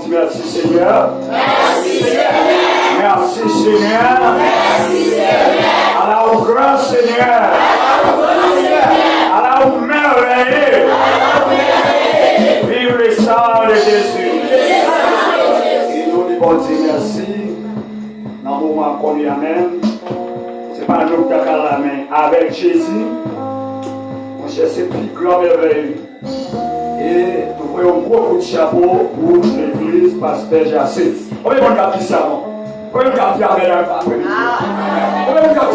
Merci Seigneur. Merci Seigneur. Merci Seigneur. Merci Seigneur. À la grand Seigneur. À la merveille. Vive le sang de Jésus. Et nous disons merci. Dans le moment qu'on y amène, c'est pas nous qui avons la main. Avec Jésus, on cherche ce plus grand merveille. Et nous voyons un gros coup de chapeau pour l'église Pasteur Jacé. On va voir un ça. On va voir un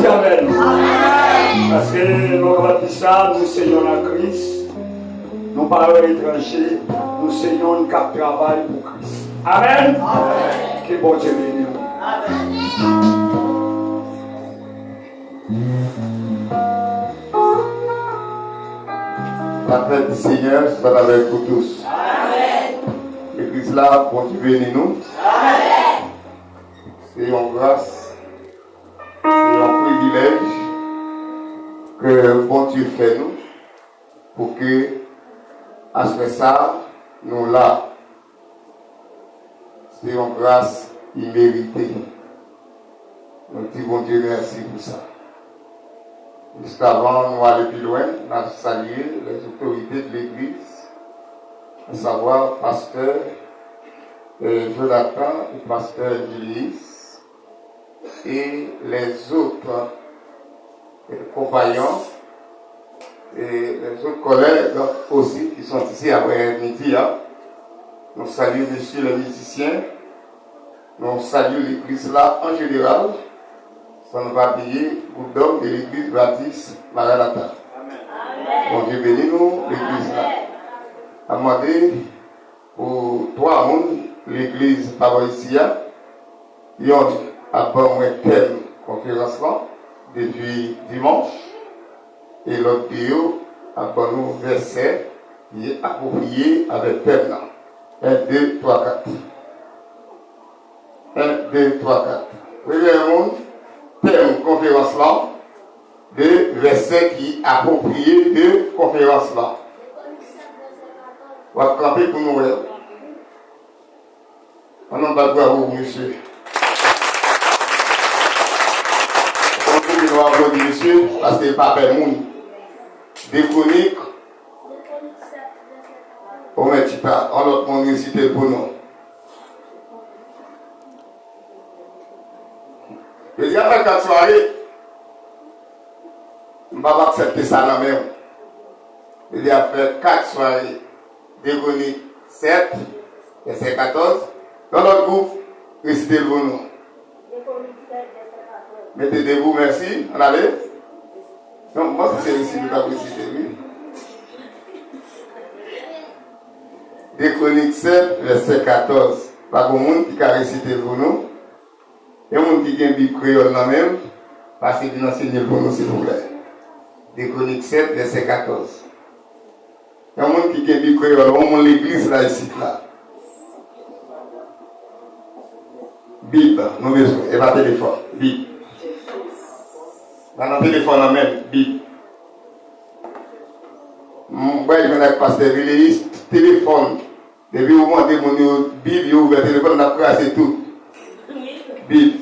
Amen. Parce que nous avons ça, nous seignons en Christ. Nous parlons étrangers, nous seignons un cap de travail pour Christ. Amen. Que bon Dieu bénisse. La paix du Seigneur soit avec vous tous. Amen. L'église là, pour Dieu bénisse nous. Amen. C'est une grâce, c'est un privilège que bon Dieu fait nous pour que, à ce ça, nous là. C'est une grâce imméritée. Nous disons bon Dieu merci pour ça. Juste avant, nous aller plus loin, nous avons salué les autorités de l'Église, à savoir pasteur Jonathan et pasteur Julius, et les autres compagnons et les autres collègues aussi qui sont ici après-midi. Nous saluons monsieur le musicien, nous saluons l'Église là en général. Ça nous va payer groupe d'hommes de l'église baptiste Maranatha. Bon Dieu bénis nous, l'église là. À demander pour trois mondes, l'église Paroïsia, ils ont appris un thème conférence là depuis dimanche. Et l'autre vidéo a pour nous verset qui est approprié avec thème là. 1, 2, 3, 4. 1, 2, 3, 4. Premier monde. Thème conférence là, de versets qui appropriés de conférence là. On va camper pour nous. On en va voir vous, monsieur. On peut nous applaudir, monsieur, parce que le pape est moun. Des chroniques. On met pas, on autre monde récité pour nous. Je dis après 4 soirées, je ne vais pas accepter ça dans même. Je dis après 4 soirées, Dégonie 7, verset 14. Dans notre groupe, récitez le nom. Mettez debout, merci. On allait. Non, moi c'est récité, je ne vais pas réciter, oui. Dégonie 7, verset 14. Pas pour monde qui a récité le nom. Il y a des gens qui ont une Bible créole même, parce qu'ils enseignent pour nous, s'il vous plaît. Des Chroniques 7, verset 14. Il y a des gens qui ont une Bible créole, on monte l'église là, ici, là. Bible, non besoin, et pas téléphone, Bible. Dans le téléphone même, Bible. Je vais avec le pasteur Villéis, téléphone. Depuis au moment de mon Bible, vous ouvrez le téléphone, on a crasé tout. Bible.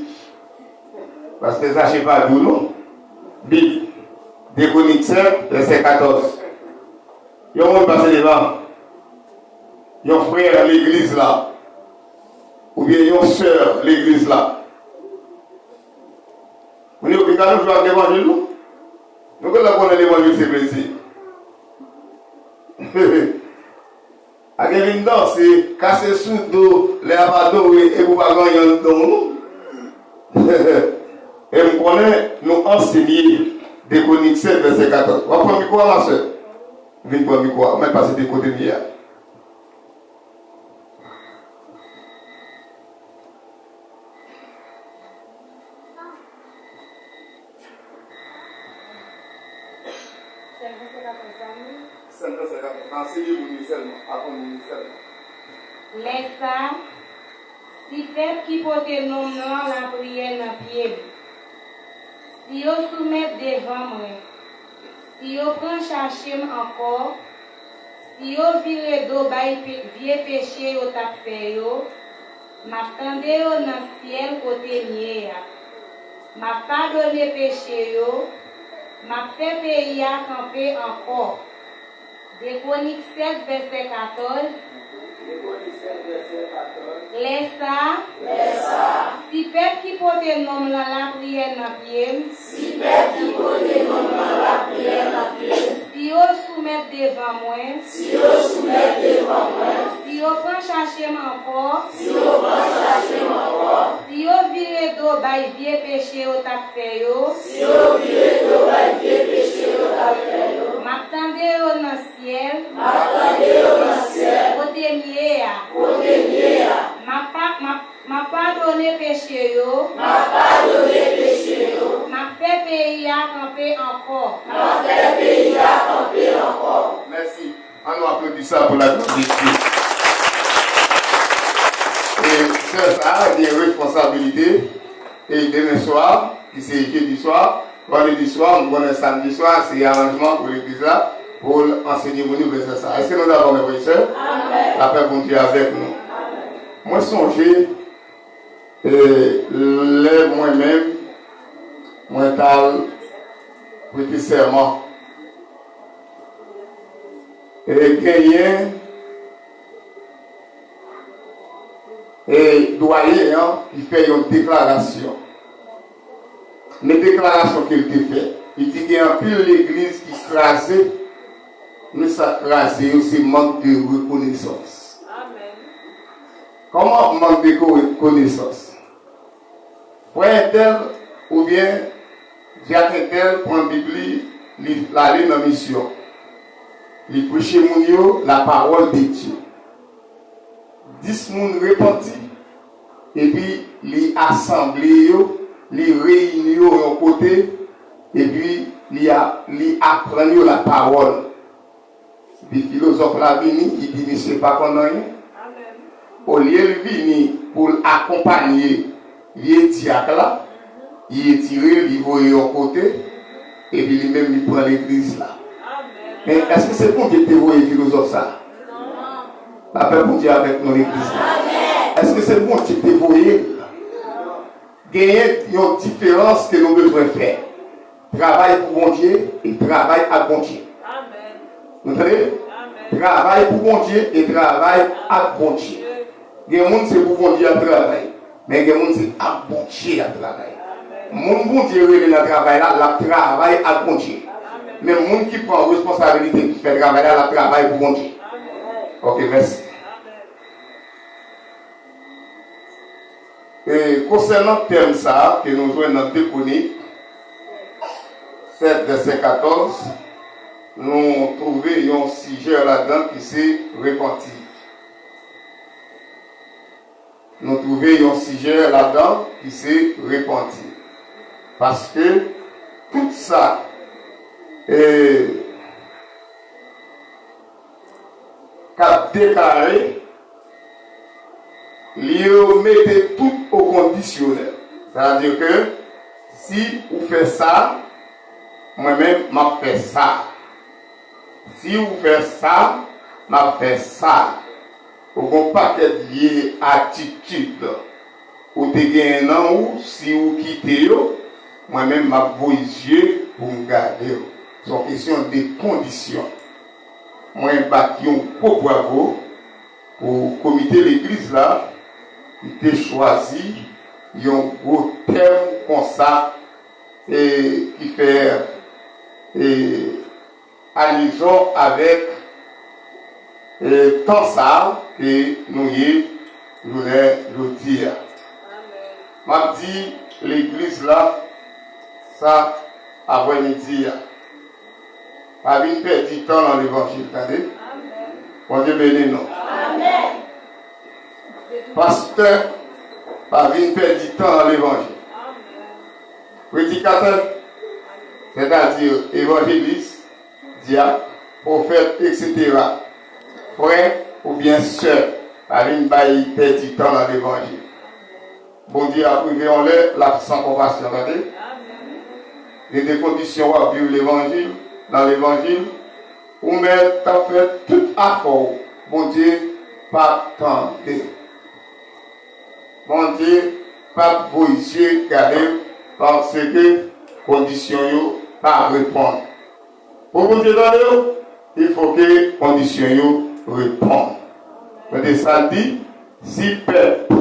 Parce que ça, je ne sais pas d'où, non? Bible. Déconique 7, verset 14. Il y a un monde passé devant. Il y a un frère à l'église là. Ou bien il y a une soeur à l'église là. Vous n'avez pas de jouer avec l'évangile, non? Nous connaissons l'évangile, c'est plaisir. À quel temps, c'est casser sous dos, les amadors et vous pas gagner dans nous. Et nous connaissons, nous enseigner des chroniques 7, verset 14. On va prendre le micro, ma soeur. Viens prendre le micro, on va passer des côtés de hier. Laisse si fait qui porte nom la prière dans pied. Si vous soumettez devant moi, si vous prenez chercher encore, si vous virez d'eau vieux péché au tap fait yo, m'attendez au dans ciel côté nié. M'a pardonné péché yo, m'a fait pays à camper encore. Des Chroniques 7 verset 14. Laisse si peuple qui porte nom la prière dans pied, si vous soumettez devant moi, si vous prenez chercher encore, si vous virez d'eau vieux péché au tap fait yo, m'attendez au dans ciel, côté mié, m'a pardonné péché yo, m'a fait pays à camper encore. Merci. On nous applaudit ça pour la gloire de Dieu. Et ça a des responsabilités. Et demain soir, qui c'est jeudi soir, vendredi soir, nous prenons samedi soir, c'est arrangement pour l'église là, pour enseigner mon nouveau ça. Est-ce que nous avons mes frères et sœurs? La paix pour Dieu avec nous. Moi, songez, les moi-même, moi, tal, prêter serment. Et gagner, et doyen, il fait une déclaration. Les déclarations qu'il a fait, il dit qu'il y a un peu l'église qui crasait, mais ça crasait aussi manque de reconnaissance. Amen. Comment manque de reconnaissance? Frère tel ou bien Jacques tel prend la Bible, l'aller dans la mission. Il prêche la parole de Dieu. 10 personnes repentis et puis les assemblés, les réunir au côté et puis les apprendre la parole. Les philosophes là vini, il dit ne sais pas qu'on a rien. Au lieu de venir pour accompagner les diacres là, il est tiré, il voit au côté et puis lui-même il prend l'église là. Mais est-ce que c'est bon que tu vois les philosophes ça? La paix pour Dieu avec nous l'église. Est-ce que c'est bon que tu vois gagner une différence que nous devons faire? Travail pour bon Dieu et travail à bon Dieu. Vous entendez? Travail pour bon Dieu et travail à bon Dieu. Il y a des gens c'est pour bon Dieu à travailler, mais il y a des gens c'est à bon Dieu à travailler. Mon bon Dieu est dans le travail là, la travail à bon Dieu. Mais les gens qui prend responsabilité qui fait travail là, la travail pour bon Dieu. Ok, merci. Et concernant le thème ça, que nous jouons dans 2 Chroniques 7, verset 14, nous trouvons un sujet là-dedans qui s'est repenti. Nous trouvons un sujet là-dedans qui s'est repenti. Parce que tout ça qu'a déclaré, il mettait tout au conditionnel. C'est-à-dire que si vous faites ça, moi-même, je fais ça. Si vous faites ça, je fais ça. Vous n'avez pas de attitude. Vous avez un an ou si vous quittez, moi-même, je vous yeux pour me garder. C'est une question de conditions. Moi, je bâtis un gros bravo pour le comité de l'église là, qui a choisi un gros terme comme ça, et qui fait allusion avec tant ça que nous voulons dire. M'a dit l'église là, ça après-midi. Pas une perte du temps dans l'évangile, attendez. Bon Dieu béni nous. Amen. Pasteur, pas une perte du temps dans l'évangile. Prédicateur, c'est-à-dire évangéliste, diacre, prophète, etc. Frère ou bien sœur, pas une perte du temps dans l'évangile. Bon Dieu a privé en l'air, l'absent compassion, attendez. Il y a des conditions à vivre l'évangile, dans l'évangile, ou même t'as fait tout accord. Bon Dieu, pas tenter. Bon Dieu, pas vos yeux garder parce que conditions yo pas répondre. Pour bon Dieu dans il faut que conditions yo répondent. Mais ça dit, si peuple,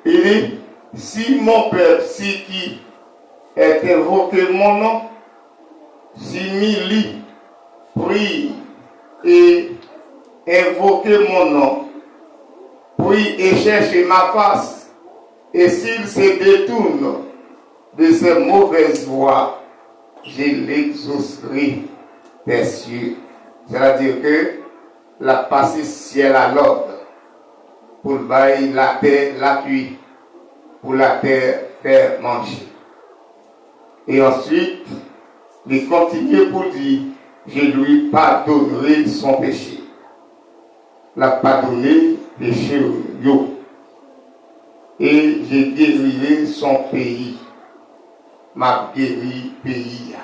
il dit, si mon peuple, si qui est invoqué mon nom, si Mili prie et invoquer mon nom, prie et cherche ma face, et s'il se détourne de ces mauvaises voies, je l'exaucerai des cieux. C'est-à-dire que la passe ciel à l'ordre pour bailler la terre l'appui, pour la terre faire manger. Et ensuite, il continue pour dire, je lui pardonnerai son péché. La pardonner péché yo. Et je guérirai son pays. M'a guéri pays.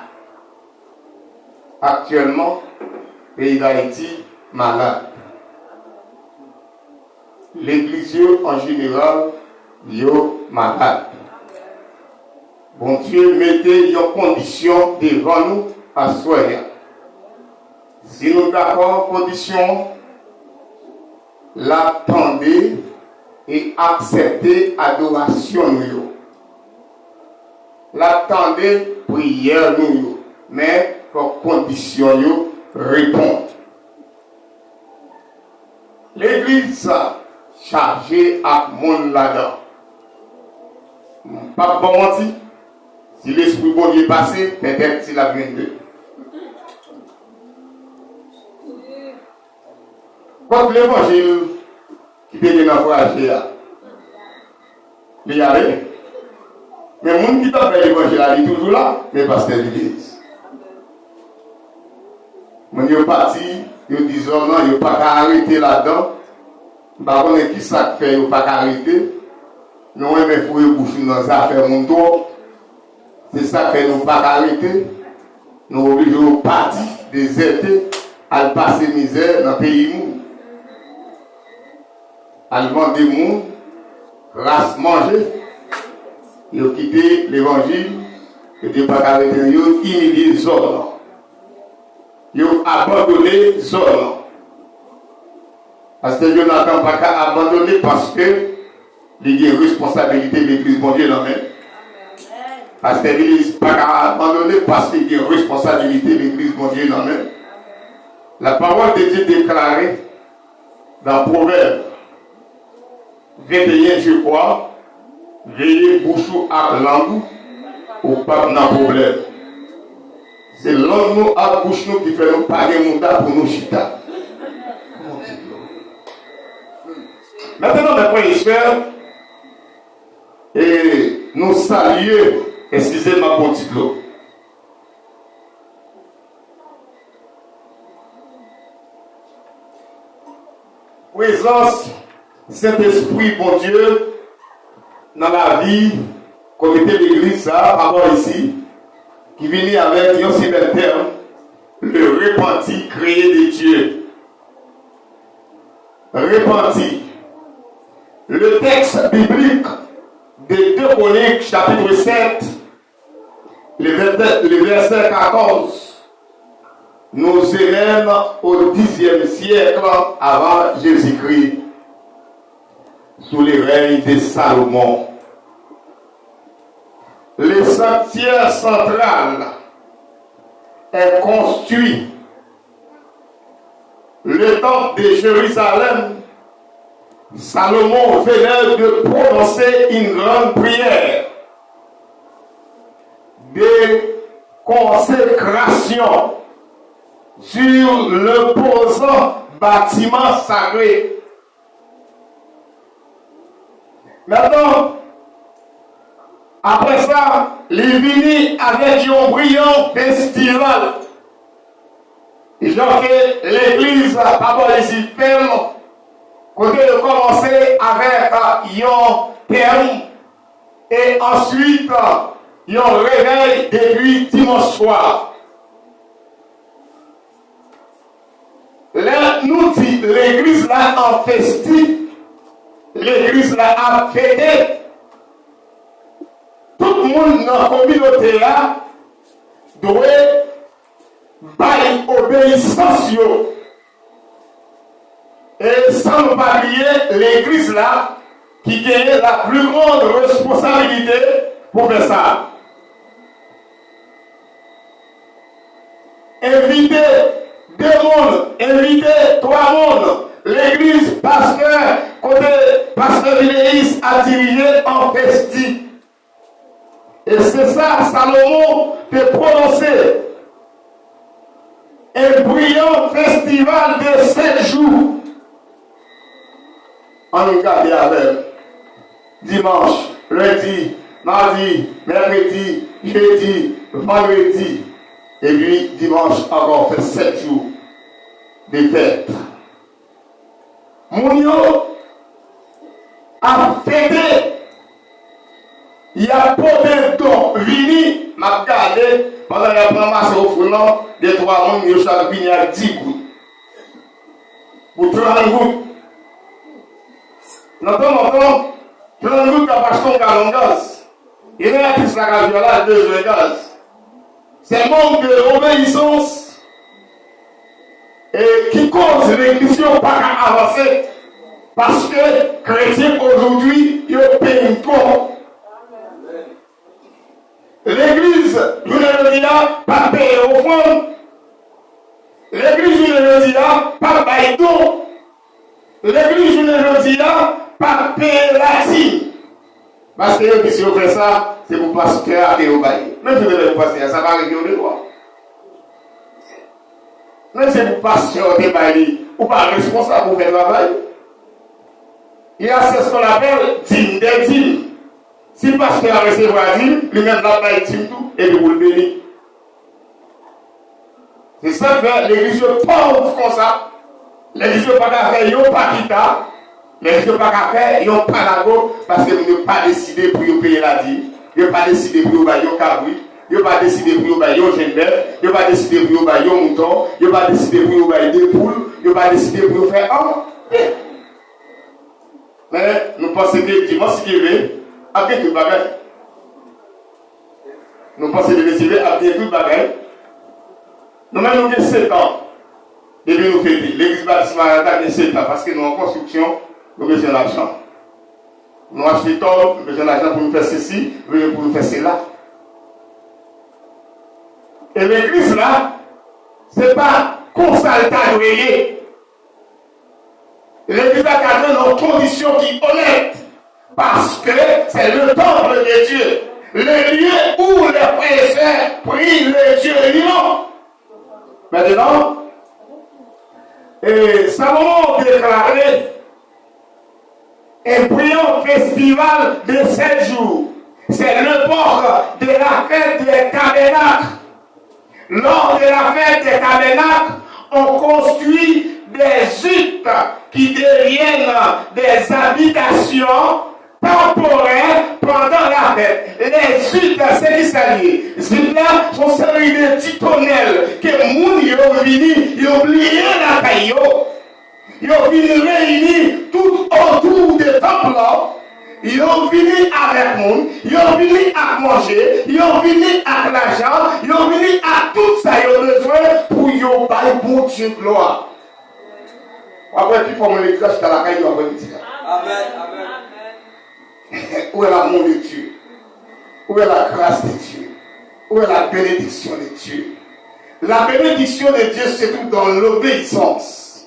Actuellement, le pays d'Haïti malade. L'église en général, yo malade. Bon Dieu, mettez une condition devant nous à soigner. Si nous d'accord condition, l'attendez et acceptez adoration nous. L'attendez prière nous, mais pour condition nous répondre. L'église chargée à monde là-dedans. Pas bon menti. Si l'esprit bon Dieu est passé, peut-être s'il a vu d'eux. Quand l'évangile qui devient encouragé, il y avait. Mais le monde qui t'a fait l'évangile, il est toujours là, mais pasteur de l'église. Quand il est parti, il dit non, il n'y a pas qu'à arrêter là-dedans. Par contre, qui ça fait, il n'y a pas qu'à arrêter. Nous, il faut que boucher dans les affaires mon tour. C'est ça que nous ne pas arrêter. Nous obligons partir déserter, à passer misère dans le pays mou. À demander monde, race manger. Ils ont quitté l'évangile, et ils n'ont pas arrêté, ils ont humilié les hommes. Ils ont abandonné les hommes. Parce que Jonathan n'a pas qu'à abandonner parce que il y a une responsabilité de l'Église mondiale dans même. Parce que l'Église n'a pas qu'à abandonner parce qu'il y a une responsabilité de l'Église mondiale dans même. La parole de Dieu déclarée dans Proverbe 21, je crois, veillez bouchou à langue ou pas de problème. C'est langue nous à bouche nous qui fait nous payer monda pour nous chita. Maintenant, mes frères et sœurs, et nous saluons, excusez ma petite l'eau. Présence, Saint-Esprit, bon Dieu, dans la vie, comité d'église, ça, avant ici, qui venait avec un simple terme, le repenti créé de Dieu. Repenti. Le texte biblique de 2 Chroniques, chapitre 7, le verset 14, nous élève au 10e siècle avant Jésus-Christ, sous les règnes de Salomon. le sanctuaire central est construit. Le temple de Jérusalem, Salomon venait de prononcer une grande prière de consécration sur le posant bâtiment sacré. Maintenant, après ça, il vini avec un brillant festival. Genre que l'église a pas ici tellement côté de commencer avec un terme et ensuite un réveil depuis dimanche soir. Là, nous dit l'église là en festif, l'église là a fêté. Tout le monde dans la communauté là doit bailler obéissance. Et sans ne pas oublier l'église là qui gagne la plus grande responsabilité pour faire ça. Inviter 2 mondes, inviter 3 mondes. L'église pasteur, côté pasteur Viléis a dirigé en festif. Et c'est ça, Salomon peut prononcer. Un brillant festival de 7 jours. On regarde avec dimanche, lundi, mardi, mercredi, jeudi, vendredi. Et puis dimanche encore fait 7 jours de fête. Mounio a fêté. Il y a pas de don. Vini, m'a regardé pendant qu'il a ramassé au fourneau, des 3 mondes, il a venu à 10 gouttes. Pour 30 gouttes. Nous avons 30 gouttes à passer un gallon de gaz. Il y a qui se la là, 2 de gaz. C'est manque d'obéissance et qui cause l'église pas à avancer. Parce que les chrétiens aujourd'hui, ils payent trop. L'église, je ne le dis là, pas payer au fond. L'église, je ne le dis là, pas payer don. L'église, je ne le dis là, pas payer la dîme. Parce que si on fait ça, c'est pour pasteur et au bail. Même si vous ne pasteur, ça va arriver au droit. Même si vous pasteur et bail, ou pas responsable pour faire le travail. Il y a ce qu'on appelle dîme des dîmes. Si le pasteur a reçu la dîme, lui-même la bail dîme tout, et puis vous le bénissez. C'est ça que l'église pauvre comme ça. L'église n'a pas qu'à faire un paquita. L'église n'a pas qu'à faire un panago parce que vous n'avez pas décidé pour payer la dîme. Vous n'avez pas décidé pour payer un cabri. Vous n'avez pas décidé pour payer un gendarme. Vous n'avez pas décidé pour payer un mouton. Vous n'avez pas décidé pour payer 2 poules. Vous n'avez pas décidé pour faire un. Mais nous pensons que dimanche qui vient, après tout le bagage. Nous pensons que décider après tout le bagage. Nous-mêmes, nous avons 7 ans. Depuis nous faisons l'église baptiste Maranatha a 7 ans parce que nous en construction, nous avons besoin d'argent. Nous achetons, nous avons besoin d'argent pour nous faire ceci, pour nous faire cela. Et l'église là, ce n'est pas consultant de l'église a gardé nos conditions qui sont honnêtes. Parce que c'est le temple de Dieu. Le lieu où les frères et sœurs prient le Dieu vivant. Maintenant, Salomon déclaré un brillant festival de 7 jours. C'est l'époque de la fête des tabernacles. Lors de la fête des tabernacles, on construit des huttes qui deviennent des habitations temporaires pendant la fête. Les huttes, c'est qui ça lié? Les huttes là sont série de petits tonnelles que les gens ont venu, ils ont oublié la caillou. Ils ont venu réunir tout autour des temples là. Ils ont venu avec le monde, ils ont venu à manger, ils ont venu à l'argent, ils ont venu à tout ça, ils ont besoin pour y avoir bon Dieu gloire. Après, il faut me l'église à la caille, après, Amen. Amen. Où est l'amour de Dieu? Où est la grâce de Dieu? Où est la bénédiction de Dieu? La bénédiction de Dieu se trouve dans l'obéissance.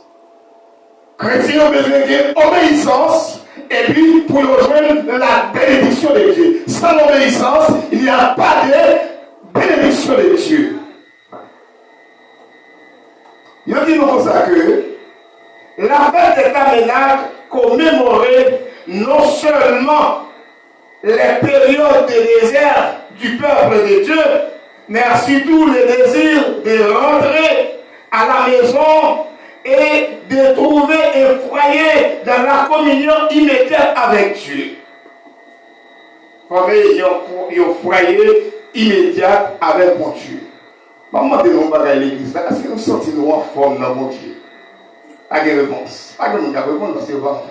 Chrétiens ont besoin d'obéissance et puis pour rejoindre la bénédiction de Dieu. Sans l'obéissance, il n'y a pas de bénédiction de Dieu. Il dit comme ça que la fête des tabernacles commémorait non seulement les périodes de désert du peuple de Dieu, mais surtout le désir de rentrer à la maison et de trouver un foyer dans la communion immédiate avec Dieu. Former un foyer immédiat avec mon Dieu. Maman de nous bagaille l'église là, est-ce que nous sentons en forme dans mon Dieu? Pas de réponse. Pas de réponse parce que c'est pas en forme.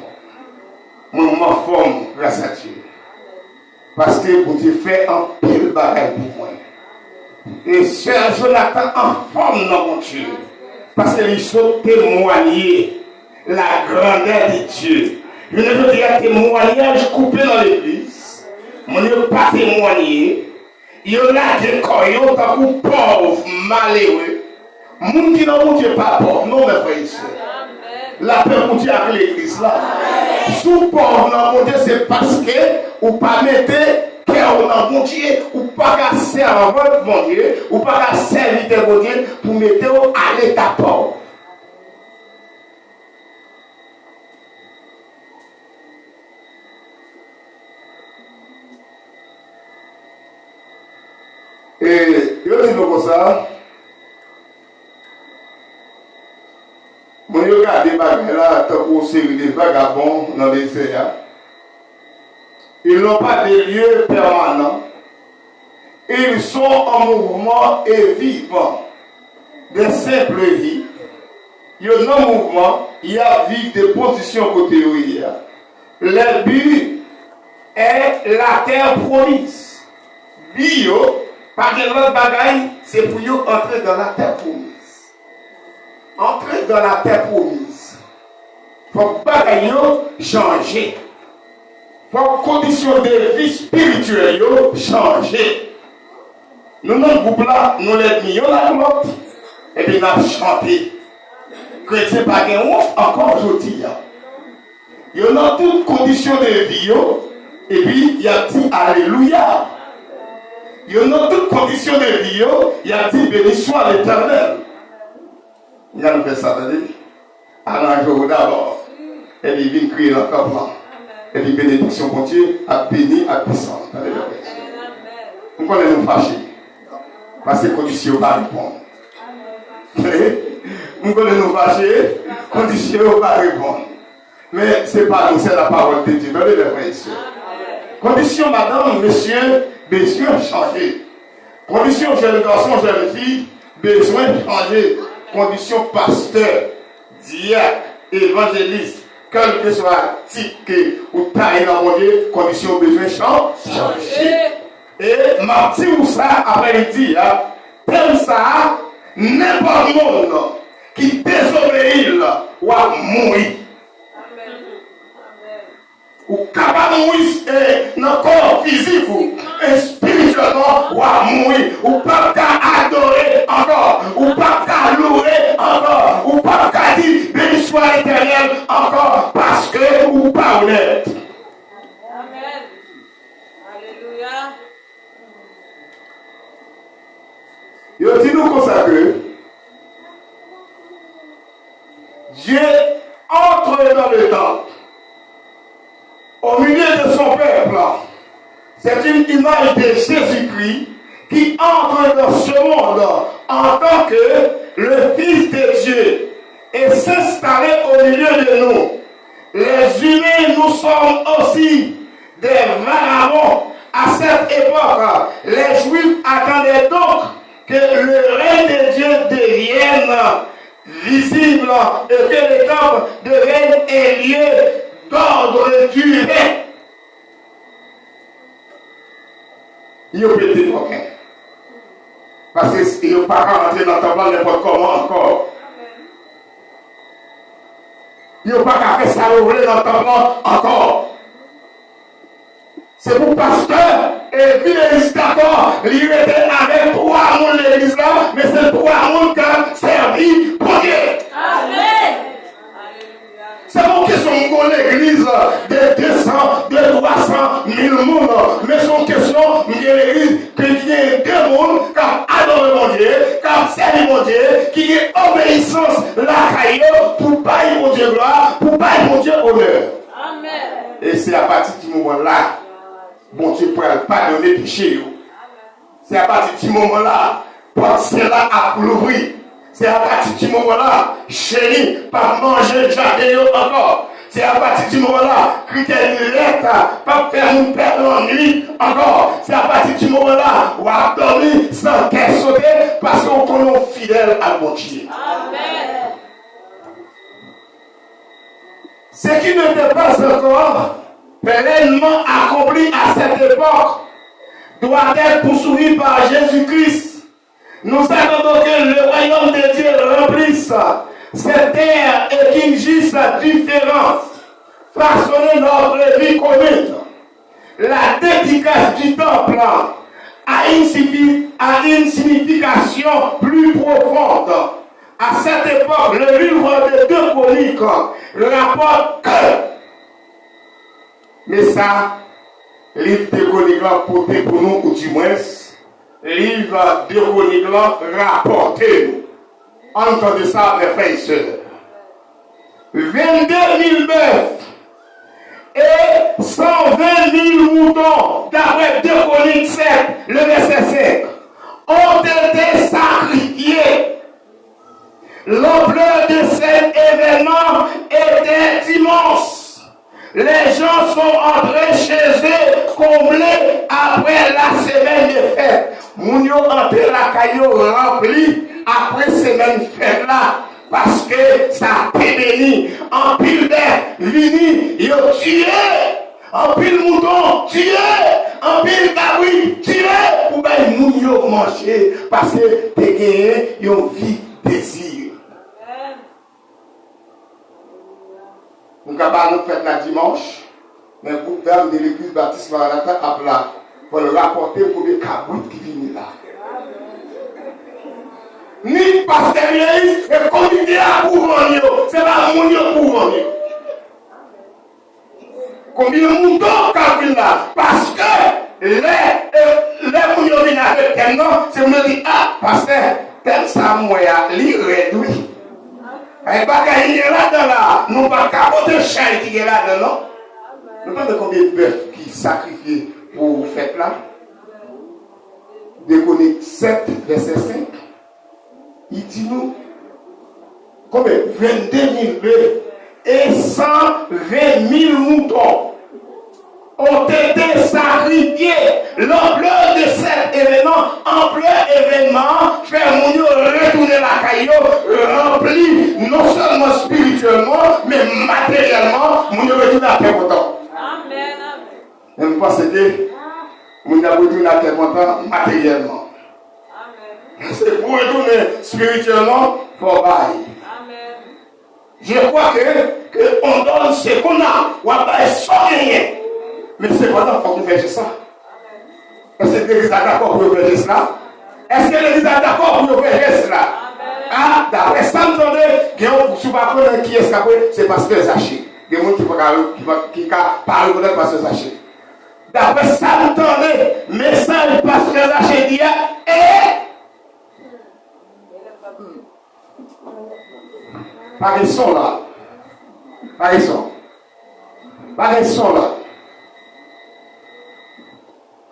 Moi, je m'en forme grâce à Dieu. Parce que mon Dieu fait un pile bagaille pour moi. Et Sœur Jonathan en forme dans mon Dieu. Parce qu'ils sont témoigner la grandeur de Dieu. Je ne veux dire témoignage coupé dans l'église. Je ne veux pas témoigner. Il y en a des coyons comme pauvres, malheureux. Moun qui n'ont pas pauvre, non, mes frères et sœurs. La paix pour Dieu avec l'église là. Sous pauvre, non, mon Dieu, c'est parce que ou pas mettre cœur dans mon Dieu, ou pas qu'à servir mon Dieu, ou pas qu'à servir mon Dieu pour mettre à l'état pauvre. Et je dis comme ça, je regarde des bagages là, tant que série des vagabonds dans les désert. Ils n'ont pas de lieu permanent. Ils sont en mouvement et vivants. Des simples vies. Il y a un mouvement, il y a vie de position côté où il y a. Le but est la terre promise. Bio. Par exemple, bagaille, c'est pour vous entrer dans la terre promise. Entrer dans la terre promise. Il faut que bagaille changer. Il faut que conditions de vie spirituelle changer. Nous, notre groupe là, nous les mis la clope. Et puis nous avons chanté. Chrétien bagaille encore aujourd'hui. Il y a toutes conditions de vie. Et puis il y a dit Alléluia. Il y a toutes conditions de vie, il y a dit béni soit l'Éternel. Il y a fait ça, arrangez-vous d'abord. Et puis il vient crier dans le camp. Et puis bénédiction pour Dieu, à béni, à puissant. Nous connaissons nous fâcher. Parce que conditions ne pas répondre. Nous connaissons nous fâcher, conditions ne pas répondre. Mais ce n'est pas nous, c'est la parole de Dieu. Regardez les frères et sœurs. Condition, madame, monsieur, besoin de changer. Condition, jeune garçon, jeune fille, besoin de changer. Condition, pasteur, diacre, évangéliste, quel que soit type ou taille dans mon Dieu, condition, besoin de changer. Et Martin ou ça, après-midi, tel ça, n'importe monde qui désobéit, ou à mourir. Ou capable de mourir dans le corps physique et spirituellement, ou à mourir, ou pas qu'à adorer encore, ou pas qu'à louer encore, ou pas qu'à dire béni soit l'Éternel encore, parce que ou pas honnête. Amen. Alléluia. Je dis nous comme ça que Dieu entre dans le temple. Au milieu de son peuple, c'est une image de Jésus-Christ qui entre dans ce monde en tant que le Fils de Dieu et s'installer au milieu de nous. Les humains, nous sommes aussi des vagabonds à cette époque. Les Juifs attendaient donc que le règne de Dieu devienne visible et que le temple devienne un lieu d'ordre duré. Il y a pété coquin. Parce qu'il n'y a pas qu'à rentrer dans le temple n'importe comment encore. Il n'y a pas qu'à faire ça ouvrir dans le temple encore. C'est pour pasteur Et puis l'église d'accord, il était avec 3 monde l'église là, mais c'est 3 monde qui ont servi pour Dieu. Amen. C'est pas une question de l'église de 200, de 300 000 monde, mais c'est une question de l'église qui est 2 mondes qui adorent mon Dieu, qui servent mon Dieu, qui est obéissance la caillou pour bailler mon Dieu gloire, pour bailler mon Dieu honneur. Amen. Et c'est à partir du moment-là, bon Dieu pourra pardonner les péchés. C'est à partir du moment-là, penser là à l'ouvrir. C'est à partir du moment-là, chérie, pas manger jardin encore. C'est à partir du moment-là, critère de lettre, pas faire nous perdre l'ennui encore. C'est à partir du moment-là, où on dormir sans qu'elle sauter, parce qu'on connaît fidèle à mon Dieu. Amen. Ce qui n'était pas encore pleinement accompli à cette époque doit être poursuivi par Jésus-Christ. Nous attendons que le royaume de Dieu remplisse cette terre et qu'il gisse différence, façonner notre vie commune. La dédicace du temple a une signification plus profonde. À cette époque, le livre de 2 Chroniques rapporte que, mais ça, livre de Chroniques pour nous, ou du moins, livre de Chroniques rapporté nous. Entendez ça, mes frères et sœurs. 22 000 bœufs et 120 000 moutons, d'après 2 Chroniques 7, le verset 5, ont été sacrifiés. L'ampleur de cet événement était immense. Les gens sont entrés chez eux, comblés après la semaine de fête. Mounio entré la caillou rempli après semaine fête là. Parce que ça a été béni. En pile d'air, vini, ils ont tué. En pile mouton, tué. En pile cabri, tué. Pour que Mounio manger. Parce que t'es gagné, ils ont vif désir. Nous avons fait la dimanche, mais le groupe d'âmes de l'église baptiste Maranatha a plat pour le rapporter pour les cabouts qui viennent là. Ni pasteur l'église, et comité à Pouvanio, c'est pas mon Pouvanio. Combien de moutons qui viennent là? Parce que les moutons viennent avec thème, c'est me dire, ah, pasteur, thème ça, moi, il réduit. Et pas gagner là-dedans là, nous pas capoter chien qui est là-dedans, non. Nous pas de combien de bœufs qui sacrifiés pour fête là. De Chroniques 7, verset 5. Il dit nous, combien? 22 000 bœufs et 120 000 moutons ont été sacrifiés. L'ampleur de cet événement, fait mon retourner la caillou, rempli non seulement spirituellement, mais matériellement, mon retourne à terre content. Amen. Et je pense que mon retourne à terre content matériellement. Amen. C'est pour retourner spirituellement, pour bailler. Amen. Je crois que on donne ce qu'on a, on va pas sans rien. Mais c'est pas là qu'il faut faire ça. Est-ce que l'église est d'accord pour faire cela? Est-ce que l'église est d'accord pour faire cela? Ah, d'après ça, vous entendez, si vous ne savez pas qui est escapé, c'est parce que Zaché. Il y a des gens qui parlent de pasteur Zaché. D'après ça, vous entendez, message pasteur Zaché dit, par ils sont là. Par ils sont là.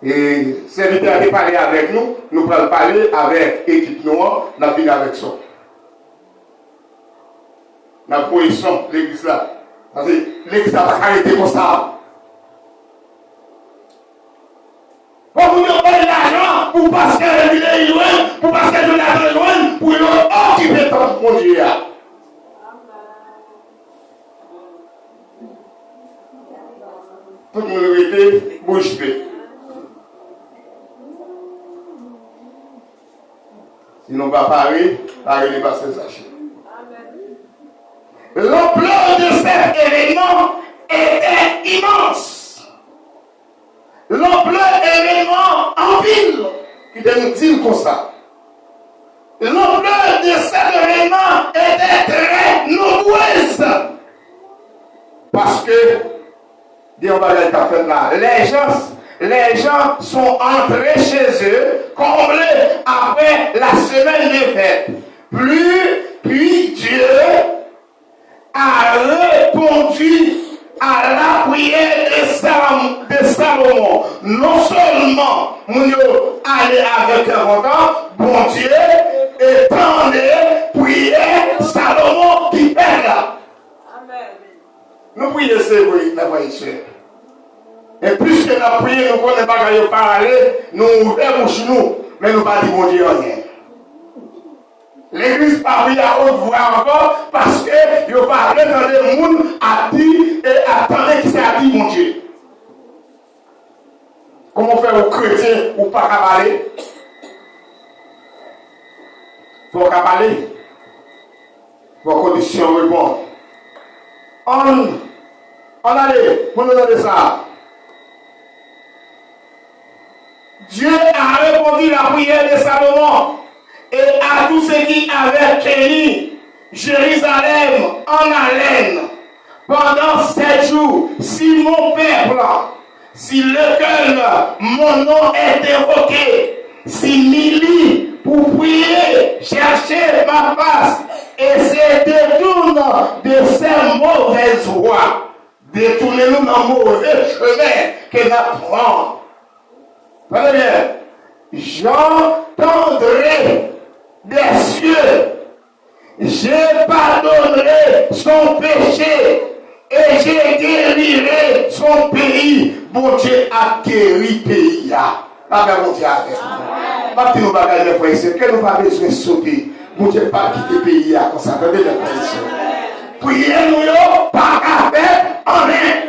Et serviteur qui parle avec nous, nous pouvons parler avec l'équipe noire, nous venons avec ça. La position de l'église là. Parce que l'église n'a pas arrêté comme ça. Pour vous donner l'argent, pour parce que je l'ai loin, pour parce que je l'ai loin, pour occuper tant mon Dieu. Tout le monde était bouche bée. Sinon, on va parler les pasteurs Zaché. L'ampleur de cet événement était immense. L'ampleur événement en ville qui nous dit comme ça. L'ampleur de cet événement était très nombreuse. Parce que, Dieu va dire qu'à faire là, les gens sont entrés chez eux, comblés après la semaine de fête. Puis Dieu a répondu à la prière de Salomon. Non seulement nous allons avec un content, bon Dieu étendait prière Salomon qui fait là. Amen. Nous prions, c'est oui, mes frères et sœurs. Et plus que la prière, nous ne connaissons pas quand il parler, nous ouvrons bouche nous, mais nous ne pas dire bon Dieu rien. L'église parle à haute voix encore parce que il parle dans le monde a dit et attendait qui s'est dit mon Dieu. Comment faire aux chrétiens ou pas qu'à parler? Pour qu'à parler, pour condition répondre. On allait, pour nous donner ça. Dieu a répondu la prière de Salomon et à tous ceux qui avaient tenu Jérusalem en haleine pendant 7 jours. Si mon peuple, si lequel mon nom est évoqué, si m'il pour prier, chercher ma face et se détourne de ces mauvaises voies, détournez-nous dans mauvais chemin que nous prenons. Regardez bien, j'entendrai des cieux, je pardonnerai son péché et je guérirai son pays. Bon Dieu a guéri le pays. Amen, bon Dieu a fait. Pas que nous bagages, mes frères et sœurs, que nous pas besoin de sauter. Bon Dieu pas quitter le pays comme ça. Attendez, mes frères et sœurs. Priez-nous, pas qu'à faire. Amen.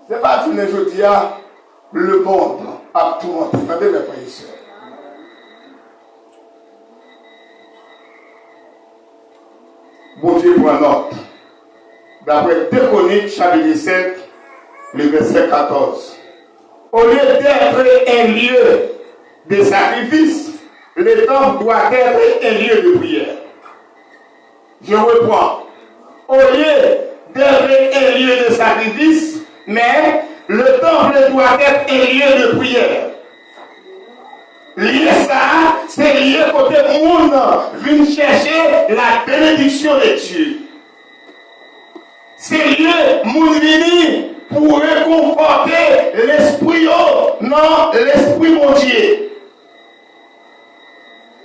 C'est pas une aujourd'hui, le monde a tout monté. Attendez, mes frères et sœurs. Bon Dieu prend note. D'après 2 Chroniques, chapitre 17, le verset 14. Au lieu d'être un lieu de sacrifice, le temple doit être un lieu de prière. Je reprends. Au lieu d'être un lieu de sacrifice, mais le temple doit être un lieu de prière. Lieu ça, c'est lieu côté monde vient chercher la bénédiction de Dieu. C'est lieu monde vient pour réconforter l'esprit, non l'esprit mon Dieu.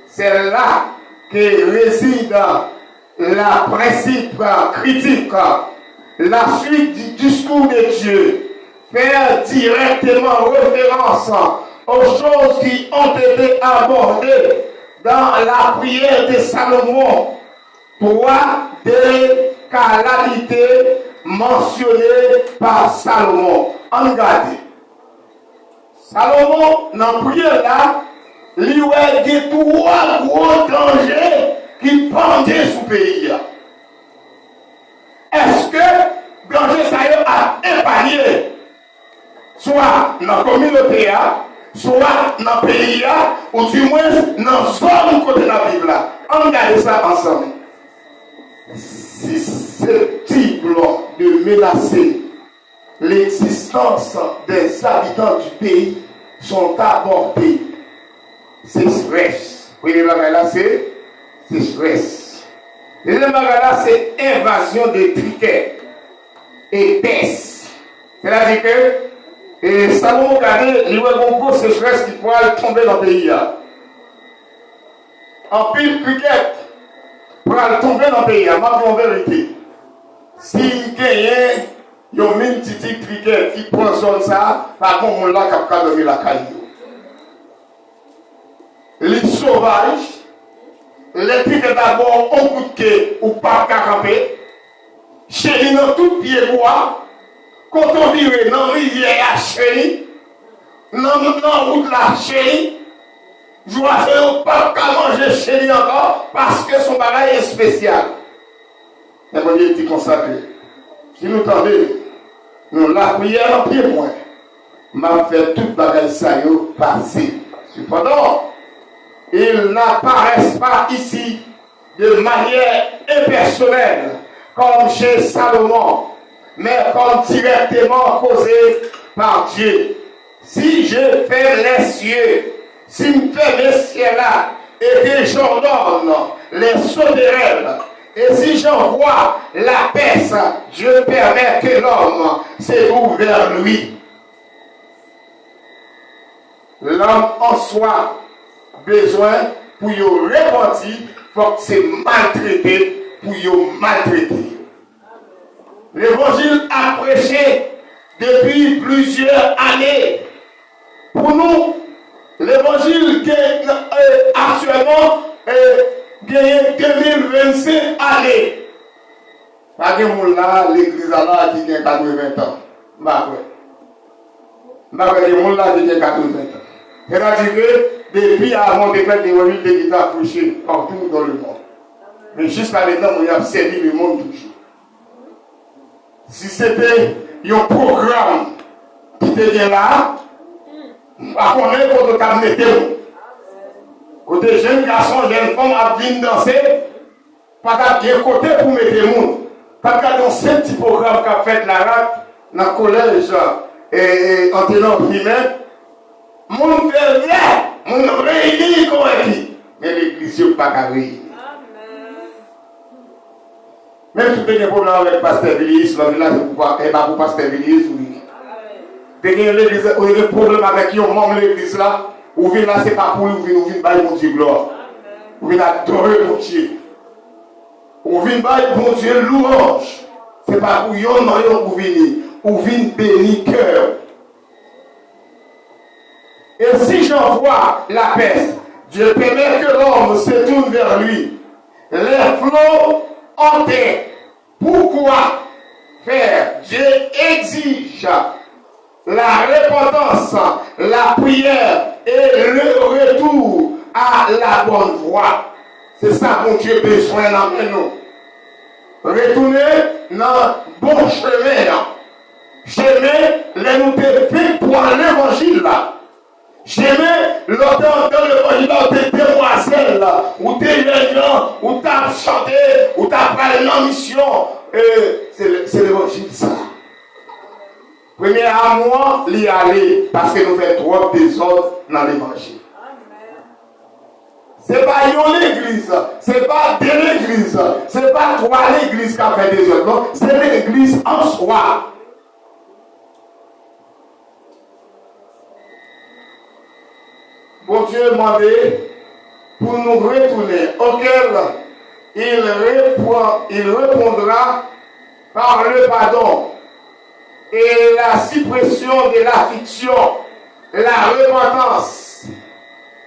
C'est là que réside la principe critique, la suite du discours de Dieu. Faire directement référence aux choses qui ont été abordées dans la prière de Salomon. 3 des calamités mentionnées par Salomon. En regardez. Salomon, dans la prière là, il y a 3 gros dangers qui pendaient sous le pays. Est-ce que danger ça a épargné? Soit dans la communauté, soit dans le pays, ou du moins dans la zone côté de la Bible. On regarde ça ensemble. Susceptible de menacer l'existence des habitants du pays sont abordés. C'est stress. Vous voyez là, c'est stress. Le deuxième là, c'est invasion de triquets et peste. C'est-à-dire que et Salomon regardait, il y a une grosse sécheresse qui pourrait tomber dans le pays. En pile cricket pourrait tomber dans le pays, en vérité. Si gagne, il y a une petite cricket qui prend ça, par contre, on l'a capable de la caillou. Les sauvages, les criquets d'abord, on coup de quai ou pas camper, chez nous, tout pied bois. Quand on vire dans la rivière à Chéri, dans la route la Chéri, je vois que pas qu'à manger Chéri encore parce que son bagage est spécial. Mais mon Dieu est consacré. Si nous tendez, Nous, la prière en pied moins. M'a fait toute bagaille ça yo passer. Cependant, ils n'apparaissent pas ici de manière impersonnelle, comme chez Salomon, mais comme directement causé par Dieu. Si je fais les cieux, si je fais les cieux là, et que j'ordonne les sauterelles, et si j'envoie la peste, Dieu permet que l'homme se trouve vers lui. L'homme en soi besoin pour y repentir, il faut que c'est maltraité pour y maltraiter. L'évangile a prêché depuis plusieurs années. Pour nous, l'évangile qui est actuellement gagne 2025 années. Pas que mon là, l'église là qui a 80 ans. Que mon là qui a 80 ans. C'est-à-dire que depuis avant de faire des revues de guitare touchées partout dans le monde. Mais jusqu'à maintenant, on a servi le monde toujours. Si c'était un programme qui était là, à connaître votre cas météo. Côté jeunes garçons, jeunes femmes à venir danser, pas de côté pour mettre le monde. Pas de ce petit programme qu'a fait la RAC dans le collège et en tenant primaire. Mon fait bien, mon réunit comme dit, mais l'église n'est pas réunie. Même si vous avez des problèmes avec Pasteur Villis, le village est pas pour Pasteur Villis, vous avez des problèmes avec un membre de l'église là, vous venez là, c'est pas pour vous, vous venez bailler mon Dieu gloire. Vous venez adorer mon Dieu. Vous venez bailler mon Dieu louange. C'est pas pour yon, non, vous venez. Vous venez bénir cœur. Et si j'envoie la peste, Dieu permet que l'homme se tourne vers lui. Les flots hantés. Pourquoi faire? Dieu exige la repentance, la prière et le retour à la bonne voie. C'est ça que Dieu a besoin d'amener nous. Retourner dans le bon chemin. Chemin, les nous fait pour l'évangile là. Chemin, l'auteur de l'évangile là, des demoiselles là, ou des gens, ou t'as chanté, ou t'as parlé en mission. C'est l'évangile ça. Premier à moi, l'y aller, parce que nous faisons trop de désordre dans l'évangile. Ce n'est pas une l'église, ce n'est pas de l'église, ce n'est pas toi l'église qui a fait des désordre, non, c'est l'église en soi. Bon Dieu demandé pour nous retourner, auquel il répondra par le pardon et la suppression de l'affliction, la repentance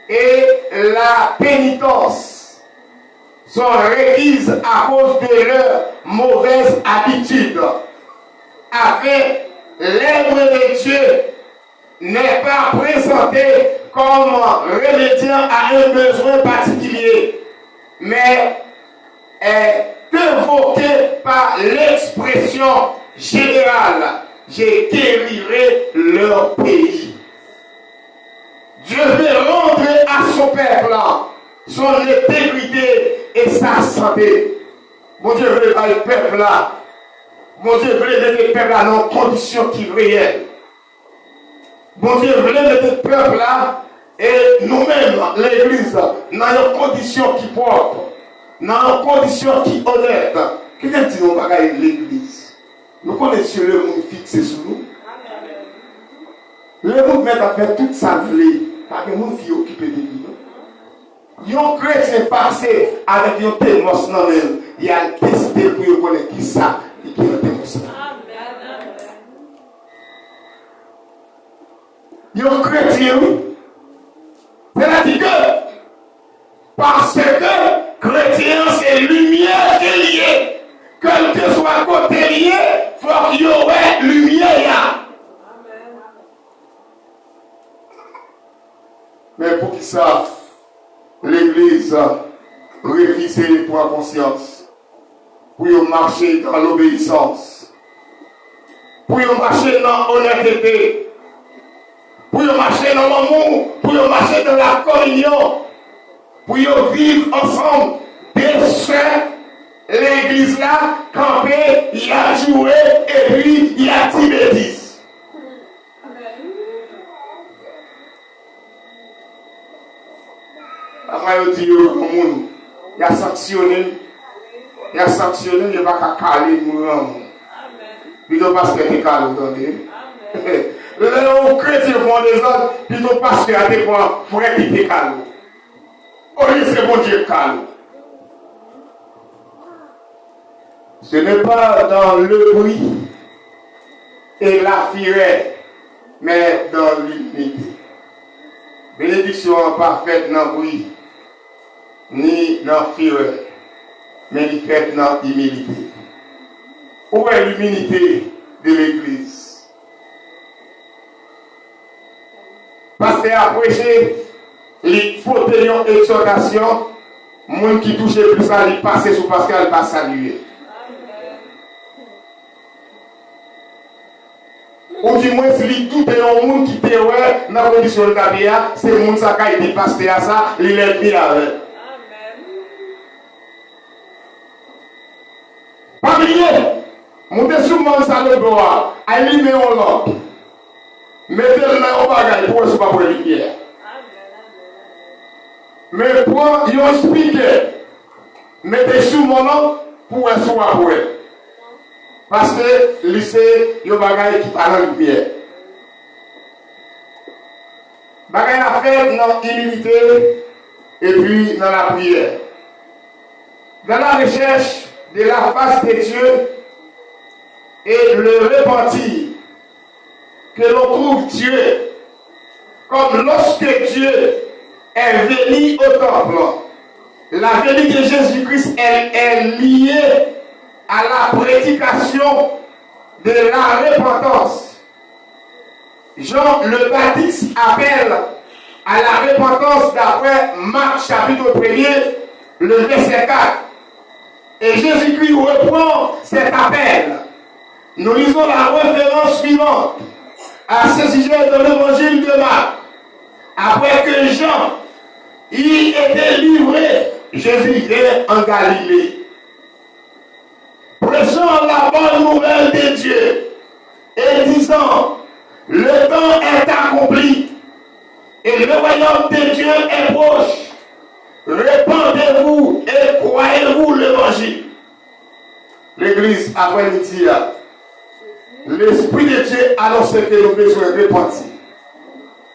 et la pénitence sont requises à cause de leurs mauvaises habitudes, afin l'œuvre de Dieu n'est pas présentée comme remédiant à un besoin particulier, mais est évoquée par l'expression générale: je guérirai leur pays. Dieu veut rendre à son peuple son intégrité et sa santé. Mon Dieu veut mettre le peuple là. Mon Dieu veut mettre le peuple là dans des conditions qui réelles. Mon Dieu veut mettre le peuple là et nous-mêmes, l'église, dans des conditions qui propres, dans des conditions qui honnêtes. Qu'est-ce que dit nous bagaille l'église? Nous connaissons le monde fixé sur nous. Le monde met à faire toute sa vie. Parce que nous qui occupés de lui. Un chrétien passé avec un témoin dans elle, il a décidé pour connaître qui ça et qui est le témoin. Un chrétien, c'est-à-dire que parce que chrétien c'est lumière qui est liée, quel que soit côté lié, il faut qu'il y ait lumière. Mais pour qui ça, l'église réviser pour la conscience, pour marcher dans l'obéissance, pour marcher dans l'honnêteté, pour marcher dans l'amour, pour marcher dans la communion, pour vivre ensemble, des soeurs, l'église là, camper, il y a joué, et puis il y a dit bêtises. Après, il dit, il a sanctionné, il a sanctionné, il va pas caler le monde. Plutôt parce que tu es calé, vous entendez? Les chrétiens font des autres, plutôt parce que tu es frère qui est calé. Au lieu c'est bon Dieu calé. Ce n'est pas dans le bruit et la fureur, mais dans l'humilité. Bénédiction parfaite dans le bruit, ni dans la fureur, mais il fait dans l'humilité. Où est l'humilité de l'Église? Parce qu'à prêcher, il faut tenir une exhortation, les gens qui touchent plus à lui passer sur parce qu'elle va saluer. Ou du moins, si tout est un monde qui te ouais, dans la condition de la vie, c'est le monde qui a été passé à ça, il est bien avec. Pas oublier, montez sur le monde, ça le doit, allumez en l'autre. Mettez-le dans le bagage pour ne pas pour les pierres. Mais pour un speaker, mettez sur mon nom pour un soir pour elle. Parce que le lycée, il y a un bagage qui parle dans les pierres. Bagage à faire dans l'humilité et puis dans la prière. Dans la recherche de la face de Dieu et le repentir que l'on trouve Dieu comme lorsque Dieu est venu au temple. La venue de Jésus-Christ est liée à la prédication de la repentance. Jean le Baptiste appelle à la repentance d'après Marc chapitre 1er, le verset 4. Et Jésus-Christ reprend cet appel. Nous lisons la référence suivante à ce sujet dans l'évangile de Marc. Après que Jean y était livré, Jésus vient en Galilée. Prêchant la bonne nouvelle de Dieu et disant, le temps est accompli et le royaume de Dieu est proche. Répandez-vous et croyez-vous l'évangile. L'église après-midi, l'Esprit de Dieu annonce que nous besoin de repentir.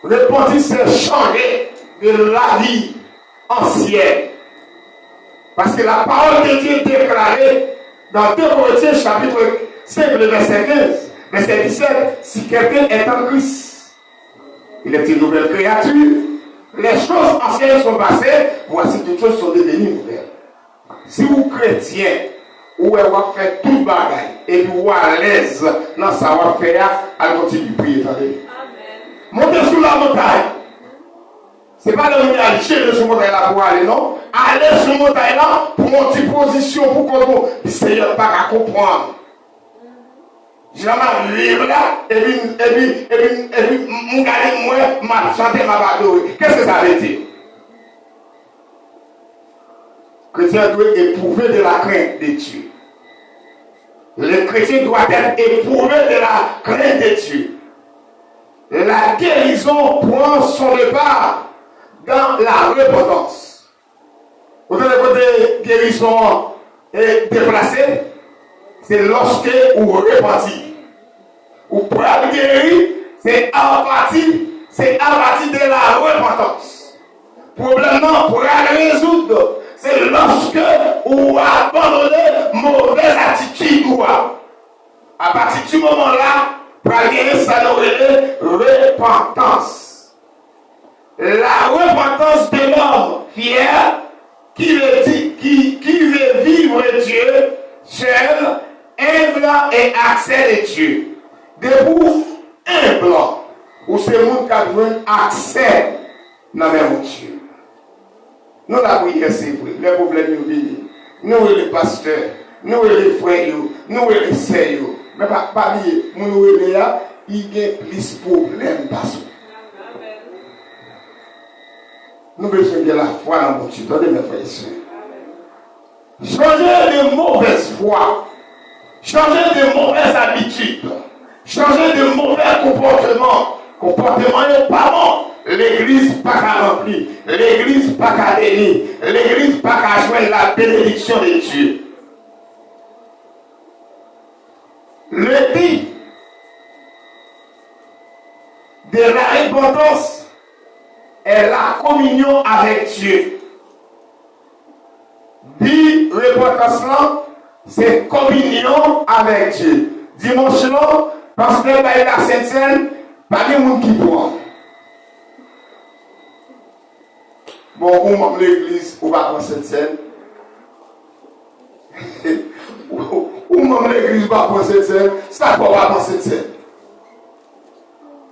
Repentir, c'est changer de la vie ancienne. Parce que la parole de Dieu est déclarée dans 2 Corinthiens chapitre 5, le verset 15, verset 17, si quelqu'un est en Christ, il est une nouvelle créature. Les choses anciennes sont passées, voici toutes choses sont devenues nouvelles. Si vous chrétiens, ou vous faites tout le bagage, et vous êtes à l'aise dans sa savoir-faire, allez continuer de prier. Montez sur la montagne. Ce n'est pas de nous aller chercher sur la montagne là pour aller, non. Allez sur la montagne là pour monter position pour que le Seigneur pas à comprendre. Jamais vivre là, et puis, mon gars, moi, m'a chanté ma bateau. Qu'est-ce que ça veut dire? Le chrétien doit éprouver de la crainte de Dieu. Le chrétien doit être éprouvé de la crainte de Dieu. La guérison prend son départ dans la repentance. Vous avez côté guérison est déplacée, c'est lorsque vous repentez. Ou pour être guéri, c'est à partir de la repentance. Problème non, pour la résoudre, c'est lorsque vous abandonnez mauvaise attitude. À partir du moment-là, pour guérir, ça nous repentance. La repentance de l'homme fier qui veut vivre Dieu seul, humble et accès de Dieu. Debout, humble, où c'est le monde qui a besoin d'accès dans même Dieu. Nous, la prière, c'est vrai. Les problèmes, nous viennent. Nous, les pasteurs, nous, les frères, nous, les sœurs. Mais pas oublier, mon relais, il y a plus de problèmes parce que nous besoin de la foi dans mon Dieu. Attendez mes frères et sœurs. Changer de mauvaise foi, changer de mauvaises habitudes, changer de mauvais comportement n'est pas bon. L'église pas qu'à remplir, l'église pas qu'à bénir, l'église pas qu'à joindre la bénédiction de Dieu. Le but de la repentance est la communion avec Dieu. Dit repentance là, c'est communion avec Dieu. Dimanche là, parce que la Sainte-Seine, pas de monde qui prend. Bon, on membre de l'église, on va prendre cette scène. Ou membre de l'église, on va prendre cette scène. Ça, on va prendre cette scène.